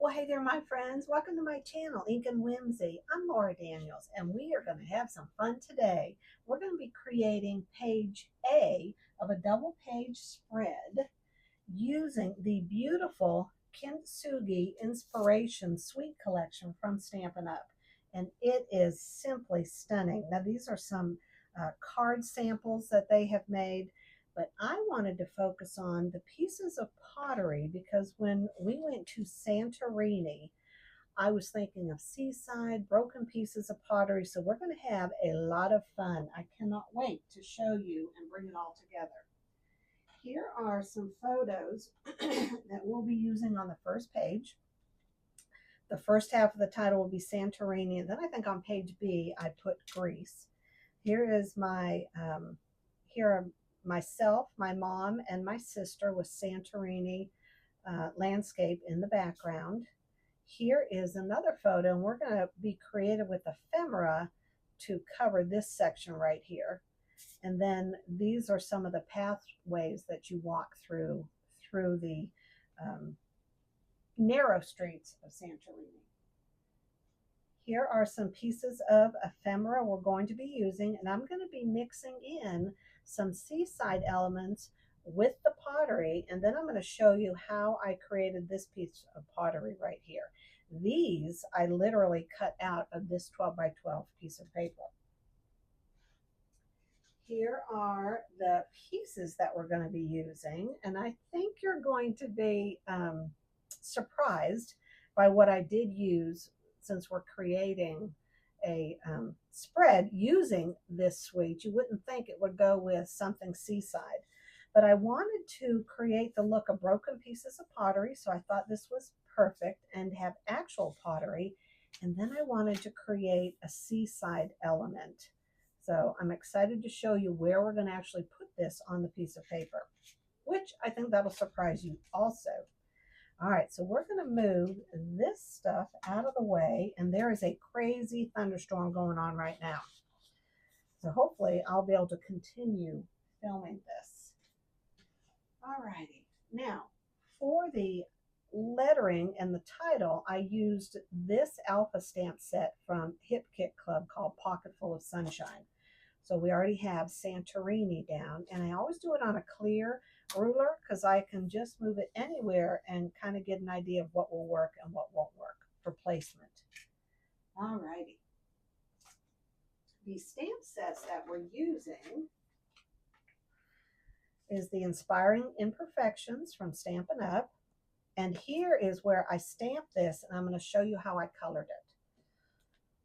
Well, hey there, my friends. Welcome to my channel, Ink and Whimsy. I'm Laura Daniels, and we are going to have some fun today. We're going to be creating page A of a double page spread using the beautiful Kintsugi Inspirations Suite Collection from Stampin' Up. And it is simply stunning. Now, these are some card samples that they have made, but I wanted to focus on the pieces of pottery because when we went to Santorini, I was thinking of seaside, broken pieces of pottery. So we're going to have a lot of fun. I cannot wait to show you and bring it all together. Here are some photos that we'll be using on the first page. The first half of the title will be Santorini, and then I think on page B I put Greece. Here is here are myself, my mom, and my sister with Santorini landscape in the background. Here is another photo, and we're going to be creative with ephemera to cover this section right here. And then these are some of the pathways that you walk through the narrow streets of Santorini. Here are some pieces of ephemera we're going to be using, and I'm going to be mixing in some seaside elements with the pottery, and then I'm going to show you how I created this piece of pottery right here. These I literally cut out of this 12 by 12 piece of paper. Here are the pieces that we're going to be using, and I think you're going to be surprised by what I did use since we're creating a spread using this suite. You wouldn't think it would go with something seaside, but I wanted to create the look of broken pieces of pottery, so I thought this was perfect, and have actual pottery, and then I wanted to create a seaside element. So I'm excited to show you where we're going to actually put this on the piece of paper, which I think that'll surprise you also. All right, so we're going to move this stuff out of the way, and there is a crazy thunderstorm going on right now. So hopefully I'll be able to continue filming this. All righty, now for the lettering and the title, I used this alpha stamp set from Hip Kit Club called Pocketful of Sunshine. So we already have Santorini down, and I always do it on a clear ruler because I can just move it anywhere and kind of get an idea of what will work and what won't work for placement. All righty. The stamp sets that we're using is the Inspiring Imperfections from Stampin' Up. And here is where I stamped this, and I'm going to show you how I colored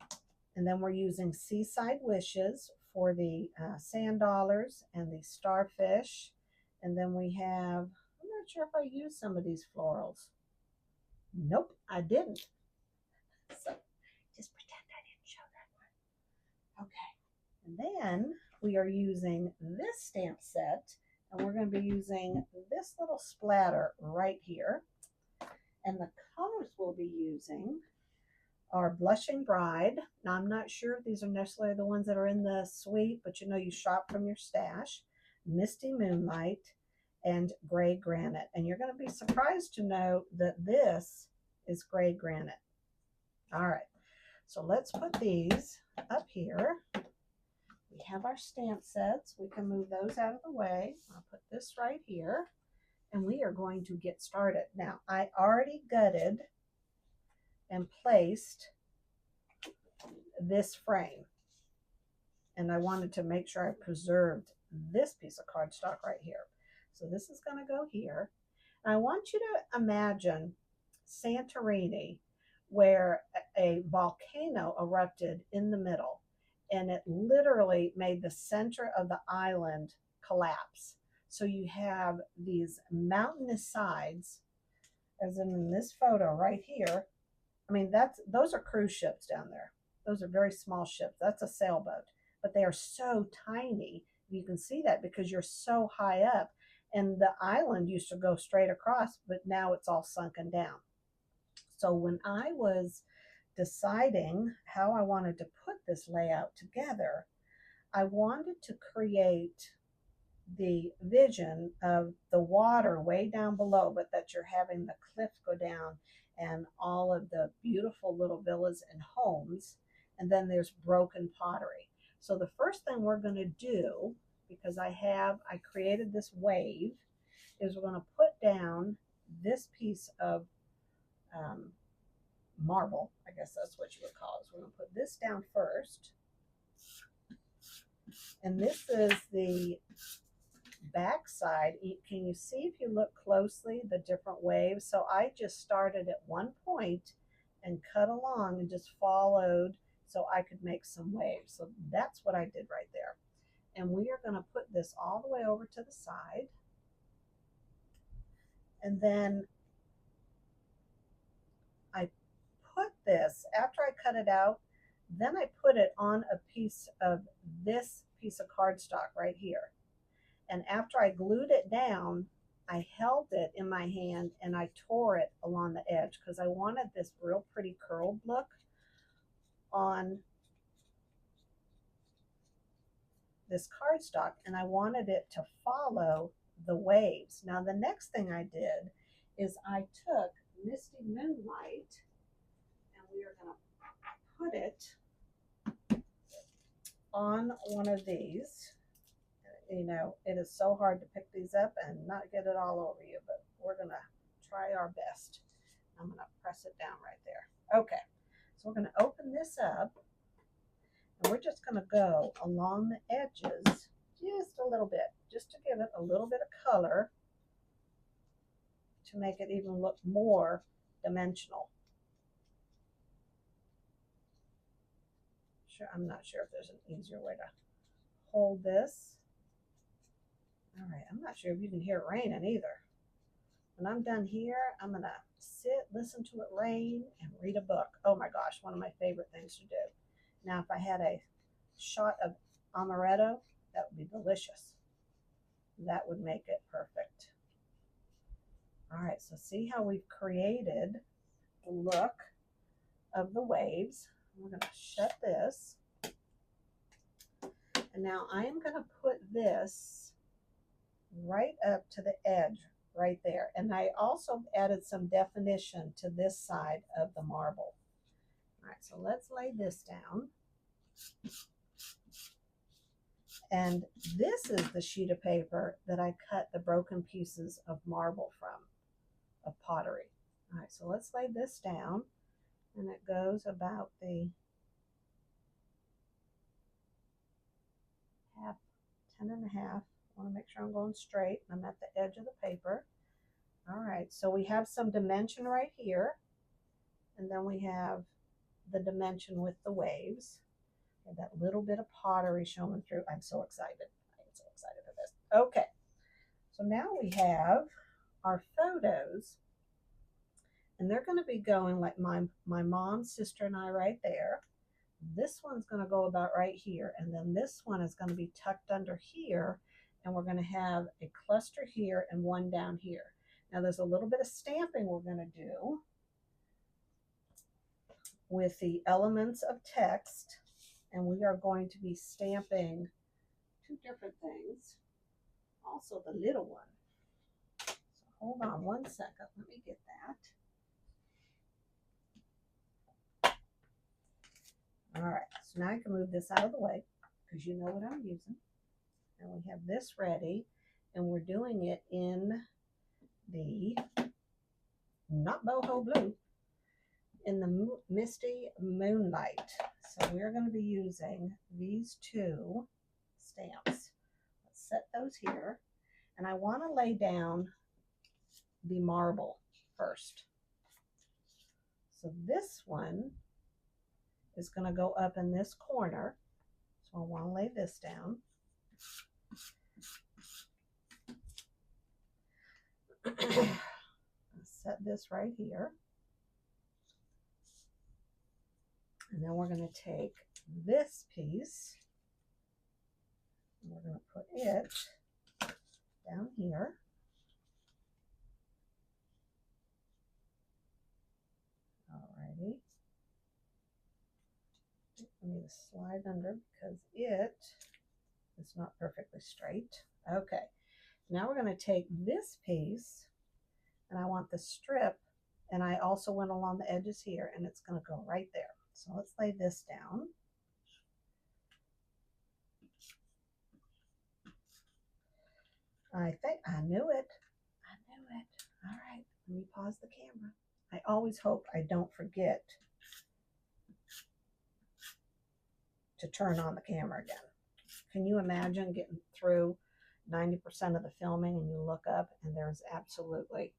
it. And then we're using Seaside Wishes for the sand dollars and the starfish. And then we have, I'm not sure if I used some of these florals. Nope, I didn't. So just pretend I didn't show that one. Okay. And then we are using this stamp set, and we're going to be using this little splatter right here. And the colors we'll be using are Blushing Bride. Now, I'm not sure if these are necessarily the ones that are in the suite, but you know you shop from your stash. Misty Moonlight and Gray Granite. And you're going to be surprised to know that this is Gray Granite. All right, so let's put these up here. We have our stamp sets. We can move those out of the way. I'll put this right here, and we are going to get started. Now, I already gutted and placed this frame, and I wanted to make sure I preserved this piece of cardstock right here. So this is going to go here. And I want you to imagine Santorini, where a volcano erupted in the middle, and it literally made the center of the island collapse. So you have these mountainous sides, as in this photo right here. I mean, those are cruise ships down there. Those are very small ships. That's a sailboat. But they are so tiny. You can see that because you're so high up. And the island used to go straight across, but now it's all sunken down. So when I was deciding how I wanted to put this layout together, I wanted to create the vision of the water way down below, but that you're having the cliff go down and all of the beautiful little villas and homes. And then there's broken pottery. So the first thing we're going to do, because I created this wave, is we're going to put down this piece of um, marble. I guess that's what you would call it. So we're going to put this down first. And this is the backside. Can you see, if you look closely, the different waves? So I just started at one point and cut along and just followed so I could make some waves. So that's what I did right there. And we are going to put this all the way over to the side. And then I put this, after I cut it out, then I put it on a piece of this piece of cardstock right here. And after I glued it down, I held it in my hand and I tore it along the edge because I wanted this real pretty curled look on this cardstock, and I wanted it to follow the waves. Now the next thing I did is I took Misty Moonlight and we are going to put it on one of these. You know, it is so hard to pick these up and not get it all over you, but we're going to try our best. I'm going to press it down right there. Okay, so we're going to open this up and we're just going to go along the edges just a little bit, just to give it a little bit of color to make it even look more dimensional. Sure, I'm not sure if there's an easier way to hold this. All right, I'm not sure if you can hear it raining either. When I'm done here, I'm going to sit, listen to it rain, and read a book. Oh my gosh, one of my favorite things to do. Now, if I had a shot of amaretto, that would be delicious. That would make it perfect. All right, so see how we've created the look of the waves. We're going to shut this. And now I am going to put this right up to the edge right there. And I also added some definition to this side of the marble. All right, so let's lay this down. And this is the sheet of paper that I cut the broken pieces of marble from, of pottery. All right, so let's lay this down. And it goes about the 10 and a half. I want to make sure I'm going straight. I'm at the edge of the paper. All right, so we have some dimension right here. And then we have the dimension with the waves. And that little bit of pottery showing through. I'm so excited. I'm so excited for this. Okay, so now we have our photos. And they're going to be going like my mom, sister, and I right there. This one's going to go about right here. And then this one is going to be tucked under here. And we're going to have a cluster here and one down here. Now there's a little bit of stamping we're going to do with the elements of text. And we are going to be stamping two different things. Also the little one. So hold on one second. Let me get that. All right, so now I can move this out of the way because you know what I'm using. And we have this ready, and we're doing it in the, not boho blue, in the Misty Moonlight. So we're going to be using these two stamps. Let's set those here. And I want to lay down the marble first. So this one is going to go up in this corner. So I want to lay this down. Set this right here. And then we're going to take this piece and we're going to put it down here. Alrighty. I need to slide under because it It's not perfectly straight. Okay, now we're going to take this piece, and I want the strip, and I also went along the edges here, and it's going to go right there. So let's lay this down. I think I knew it. I knew it. All right, let me pause the camera. I always hope I don't forget to turn on the camera again. Can you imagine getting through 90% of the filming and you look up and there's absolutely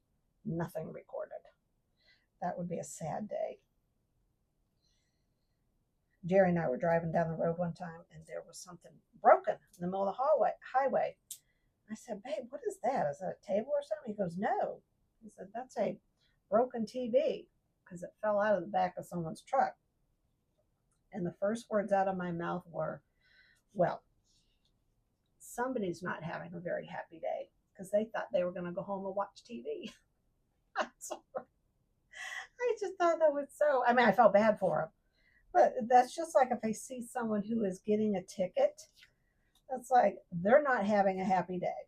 nothing recorded? That would be a sad day. Jerry and I were driving down the road one time and there was something broken in the middle of the highway. I said, babe, what is that? Is that a table or something? He goes, no. He said, that's a broken TV because it fell out of the back of someone's truck. And the first words out of my mouth were, well, somebody's not having a very happy day because they thought they were going to go home and watch TV. I'm sorry. I just thought that was so, I mean, I felt bad for them. But that's just like if I see someone who is getting a ticket, that's like they're not having a happy day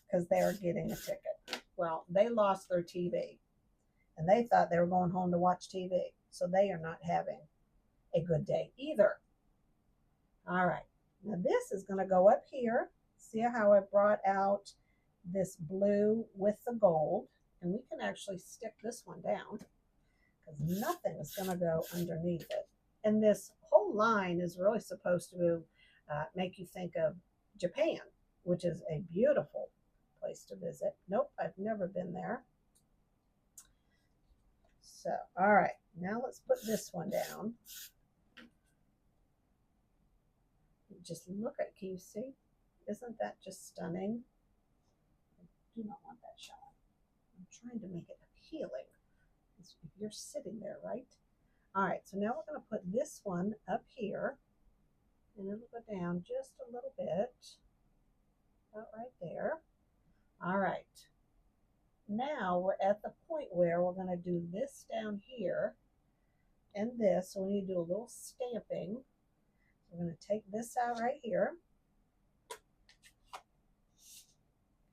because they are getting a ticket. Well, they lost their TV and they thought they were going home to watch TV. So they are not having a good day either. All right. Now this is going to go up here. See how I brought out this blue with the gold? And we can actually stick this one down because nothing is going to go underneath it. And this whole line is really supposed to make you think of Japan, which is a beautiful place to visit. Nope, I've never been there. So, all right, now let's put this one down. Just look at, can you see? Isn't that just stunning? I do not want that shot. I'm trying to make it appealing. If you're sitting there, right? All right, so now we're going to put this one up here, and it'll go down just a little bit, about right there. All right, now we're at the point where we're going to do this down here and this, so we need to do a little stamping. We're going to take this out right here.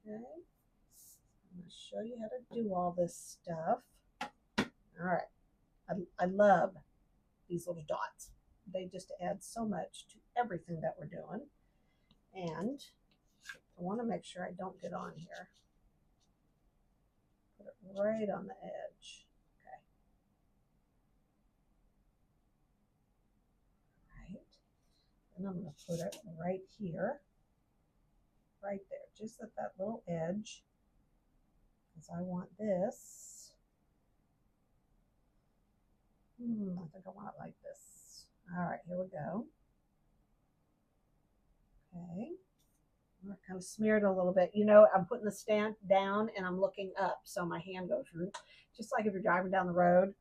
Okay, I'm going to show you how to do all this stuff. All right, I love these little dots. They just add so much to everything that we're doing. And I want to make sure I don't get on here. Put it right on the edge. Okay. Right. And I'm going to put it right here. Right there. Just at that little edge. Because I want this. I think I want it like this. All right, here we go. Okay. I kind of smeared a little bit. You know, I'm putting the stamp down and I'm looking up, so my hand goes through. Just like if you're driving down the road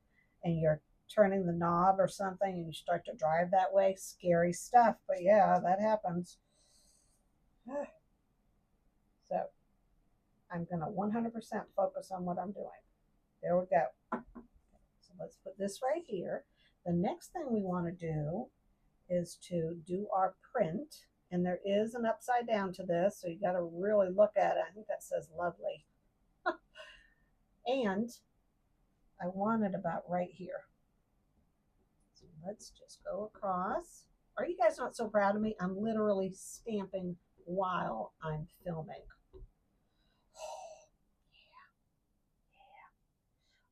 and you're turning the knob or something and you start to drive that way. Scary stuff, but yeah, that happens. So I'm going to 100% focus on what I'm doing. There we go. So let's put this right here. The next thing we want to do is to do our print. And there is an upside down to this, so you got to really look at it. I think that says lovely. And I want it about right here. So let's just go across. Are you guys not so proud of me? I'm literally stamping while I'm filming.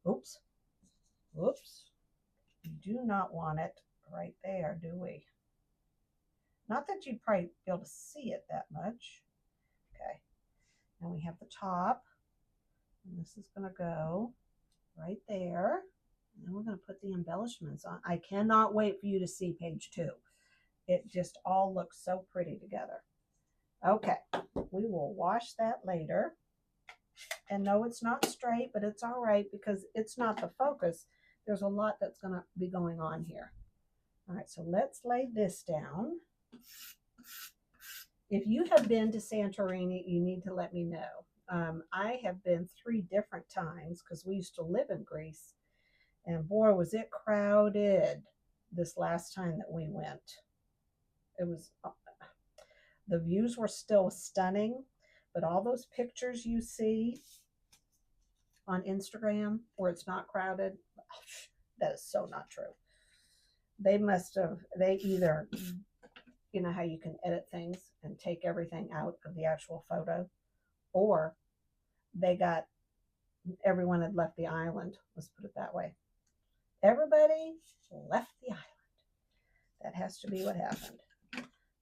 Oops. Whoops. We do not want it right there, do we? Not that you'd probably be able to see it that much. Okay. Now we have the top. And this is going to go right there. And then we're going to put the embellishments on. I cannot wait for you to see page 2. It just all looks so pretty together. Okay. We will wash that later. And no, it's not straight, but it's all right because it's not the focus. There's a lot that's going to be going on here. All right, so let's lay this down. If you have been to Santorini, you need to let me know. I have been 3 different times because we used to live in Greece. And boy, was it crowded this last time that we went. It was, The views were still stunning, but all those pictures you see on Instagram where it's not crowded, that is so not true. They must have, they either, you know how you can edit things and take everything out of the actual photo, or they got, everyone had left the island. Let's put it that way. Everybody left the island. That has to be what happened.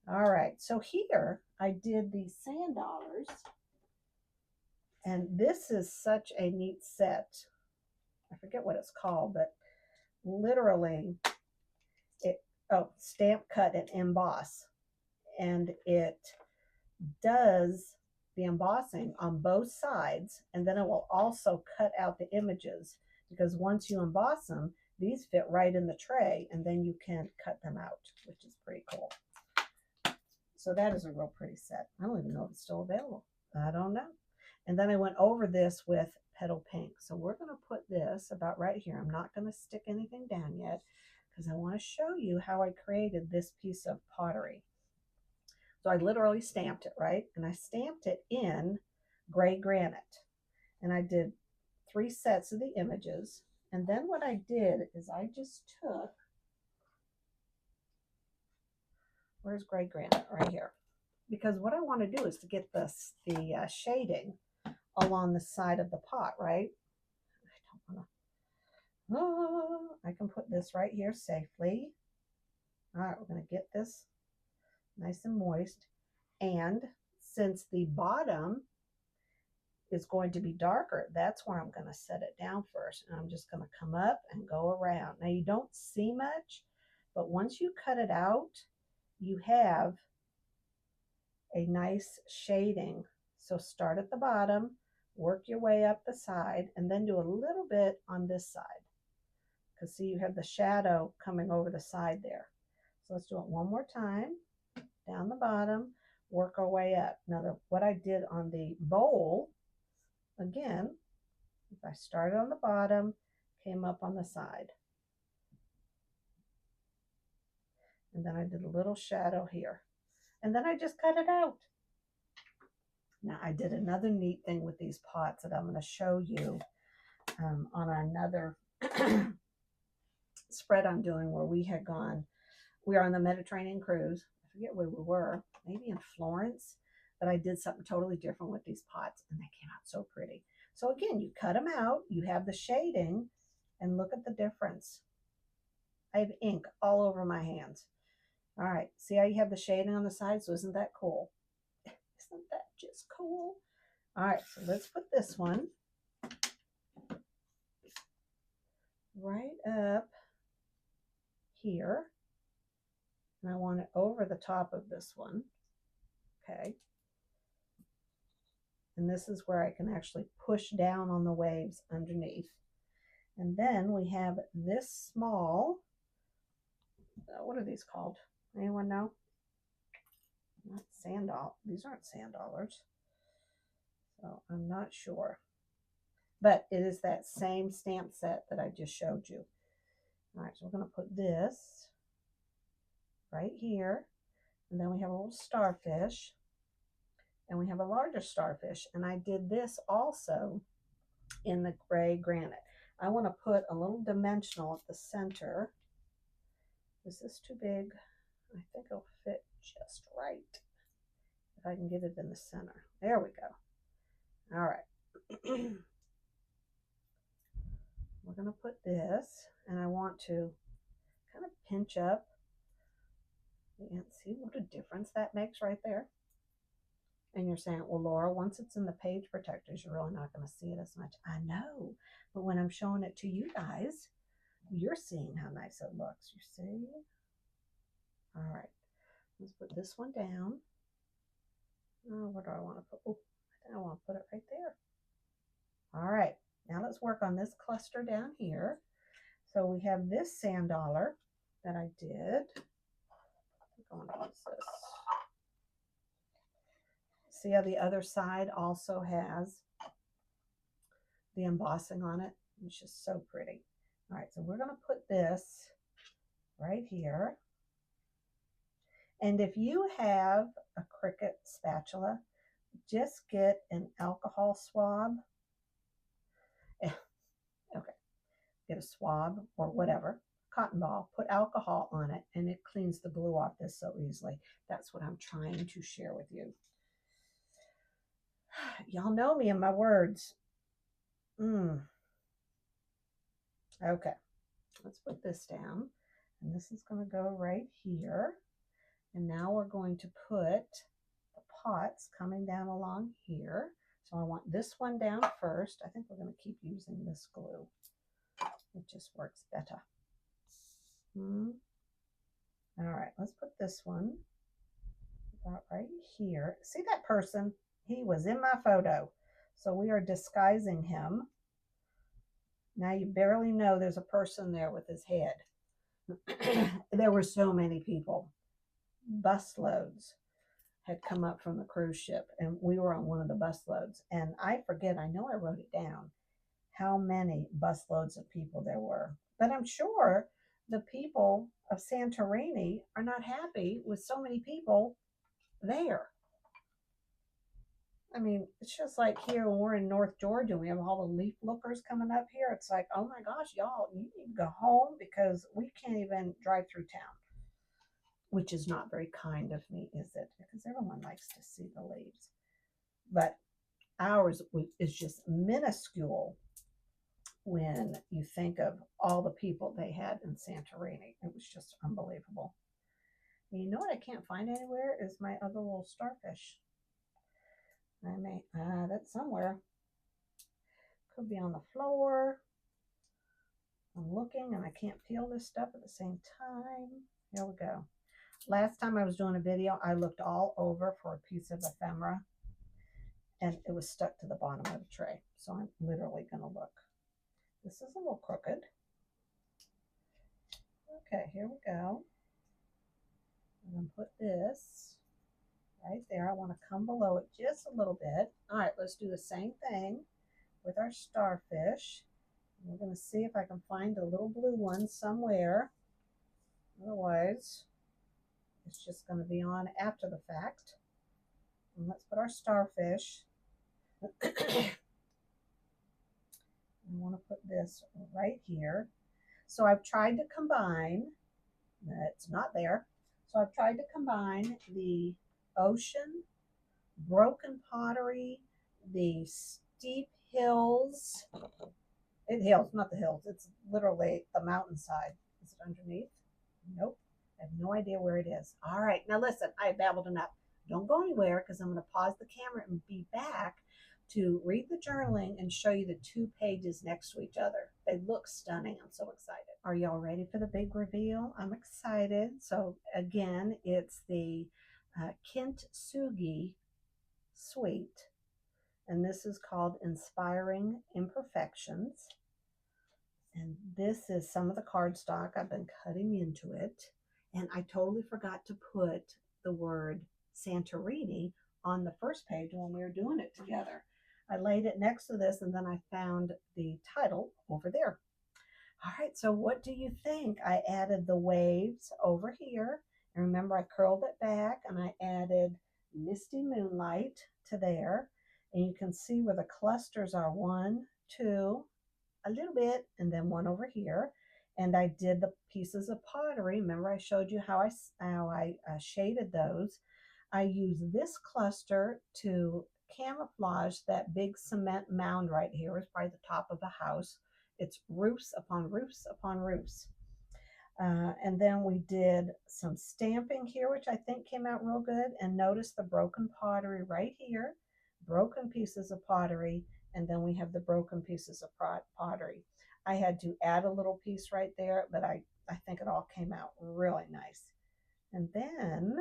All right, so here I did the sand dollars, and this is such a neat set. I forget what it's called, but literally it, stamp, cut, and emboss. And it does the embossing on both sides, and then it will also cut out the images, because once you emboss them, these fit right in the tray, and then you can cut them out, which is pretty cool. So that is a real pretty set. I don't even know if it's still available. I don't know. And then I went over this with Petal Pink. So we're going to put this about right here. I'm not going to stick anything down yet because I want to show you how I created this piece of pottery. So I literally stamped it, right? And I stamped it in gray granite. And I did 3 sets of the images. And then what I did is I just took, where's gray granite? Right here. Because what I want to do is to get the shading along the side of the pot, right? I don't want to, I can put this right here safely. All right, we're going to get this nice and moist. And since the bottom is going to be darker, that's where I'm going to set it down first. And I'm just going to come up and go around. Now you don't see much, but once you cut it out, you have a nice shading. So start at the bottom, work your way up the side, and then do a little bit on this side. Because see, you have the shadow coming over the side there. So let's do it one more time. Down the bottom, work our way up. Now what I did on the bowl, again, if I started on the bottom, came up on the side. And then I did a little shadow here. And then I just cut it out. Now I did another neat thing with these pots that I'm going to show you on another spread I'm doing, where we had gone, we were on the Mediterranean cruise. I forget where we were, maybe in Florence, but I did something totally different with these pots and they came out so pretty. So again, you cut them out, you have the shading, and look at the difference. I have ink all over my hands. All right, see how you have the shading on the side? So isn't that cool? Isn't that just cool? All right, so let's put this one right up here. And I want it over the top of this one. Okay. And this is where I can actually push down on the waves underneath. And then we have this small, what are these called? Anyone know? Not sand dollars. These aren't sand dollars. So I'm not sure. But it is that same stamp set that I just showed you. All right, so we're going to put this right here. And then we have a little starfish. And we have a larger starfish. And I did this also in the gray granite. I want to put a little dimensional at the center. Is this too big? I think it'll fit just right. If I can get it in the center. There we go. All right. We're going to put this, and I want to kind of pinch up. And see what a difference that makes right there. And you're saying, well, Laura, once it's in the page protectors, you're really not going to see it as much. I know, but when I'm showing it to you guys, you're seeing how nice it looks. You see? All right, let's put this one down. Oh, where do I want to put? Oh, I think I want to put it right there. All right, now let's work on this cluster down here. So we have this sand dollar that I did. I'm going to use this. See how the other side also has the embossing on it? It's just so pretty. All right, so we're going to put this right here. And if you have a Cricut spatula, just get an alcohol swab. Okay, get a swab or whatever, cotton ball, put alcohol on it, and it cleans the glue off this so easily. That's what I'm trying to share with you. Y'all know me and my words. Okay, let's put this down. And this is going to go right here. And now we're going to put the pots coming down along here. So I want this one down first. I think we're going to keep using this glue. It just works better. All right, let's put this one about right here. See that person? He was in my photo. So we are disguising him. Now you barely know there's a person there with his head. There were so many people. Busloads had come up from the cruise ship, and we were on one of the busloads. And I forget, I know I wrote it down, how many busloads of people there were. But I'm sure the people of Santorini are not happy with so many people there. I mean, it's just like here when we're in North Georgia, we have all the leaf lookers coming up here. It's like, oh my gosh, y'all, you need to go home because we can't even drive through town, which is not very kind of me, is it? Because everyone likes to see the leaves. But ours is just minuscule when you think of all the people they had in Santorini. It was just unbelievable. And you know what I can't find anywhere is my other little starfish. I may, that's somewhere. Could be on the floor. I'm looking and I can't peel this stuff at the same time. Here we go. Last time I was doing a video, I looked all over for a piece of ephemera and it was stuck to the bottom of the tray. So I'm literally going to look. This is a little crooked. Okay, here we go. I'm going to put this right there. I want to come below it just a little bit. All right, let's do the same thing with our starfish. We're going to see if I can find a little blue one somewhere. Otherwise, it's just going to be on after the fact. And let's put our starfish. I want to put this right here. So I've tried to combine, it's not there. So I've tried to combine the ocean, broken pottery, the steep hills. Hills, not the hills. It's literally the mountainside. Is it underneath? Nope. I have no idea where it is. All right. Now listen, I babbled enough. Don't go anywhere because I'm going to pause the camera and be back to read the journaling and show you the 2 pages next to each other. They look stunning. I'm so excited. Are y'all ready for the big reveal? I'm excited. So again, it's the Kintsugi suite, and this is called Inspiring Imperfections. And this is some of the cardstock. I've been cutting into it, and I totally forgot to put the word Santorini on the first page when we were doing it together. I laid it next to this, and then I found the title over there. All right, so what do you think? I added the waves over here. And remember, I curled it back, and I added Misty Moonlight to there. And you can see where the clusters are. 1, 2, a little bit, and then one over here. And I did the pieces of pottery. Remember, I showed you how I shaded those. I used this cluster to camouflage that big cement mound right here. It's probably the top of the house. It's roofs upon roofs upon roofs. And then we did some stamping here, which I think came out real good. And notice the broken pottery right here, broken pieces of pottery, and then we have the broken pieces of pottery. I had to add a little piece right there, but I think it all came out really nice. And then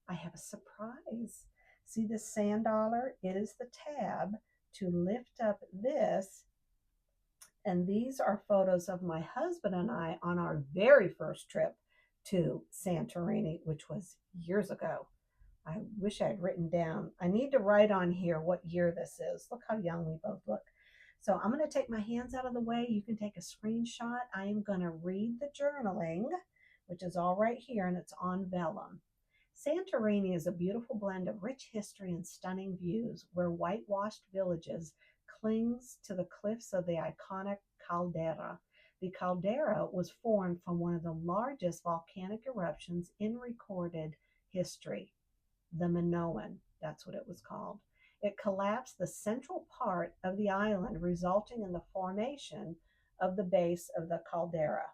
I have a surprise. See this sand dollar? It is the tab to lift up this. And these are photos of my husband and I on our very first trip to Santorini, which was years ago. I wish I had written down. I need to write on here what year this is. Look how young we both look. So I'm going to take my hands out of the way. You can take a screenshot. I am going to read the journaling, which is all right here, and it's on vellum. Santorini is a beautiful blend of rich history and stunning views where whitewashed villages clings to the cliffs of the iconic caldera. The caldera was formed from one of the largest volcanic eruptions in recorded history, the Minoan. That's what it was called. It collapsed the central part of the island, resulting in the formation of the base of the caldera.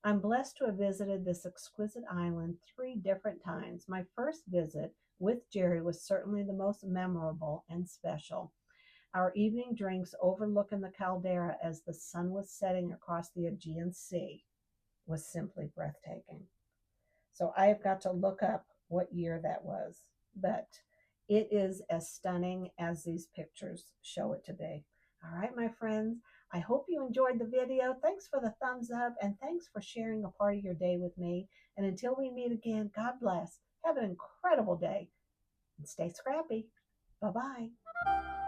I'm blessed to have visited this exquisite island 3 different times. My first visit with Jerry was certainly the most memorable and special. Our evening drinks overlooking the caldera as the sun was setting across the Aegean Sea was simply breathtaking. So I've got to look up what year that was, but it is as stunning as these pictures show it to be. All right, my friends, I hope you enjoyed the video. Thanks for the thumbs up and thanks for sharing a part of your day with me. And until we meet again, God bless. Have an incredible day and stay scrappy. Bye bye.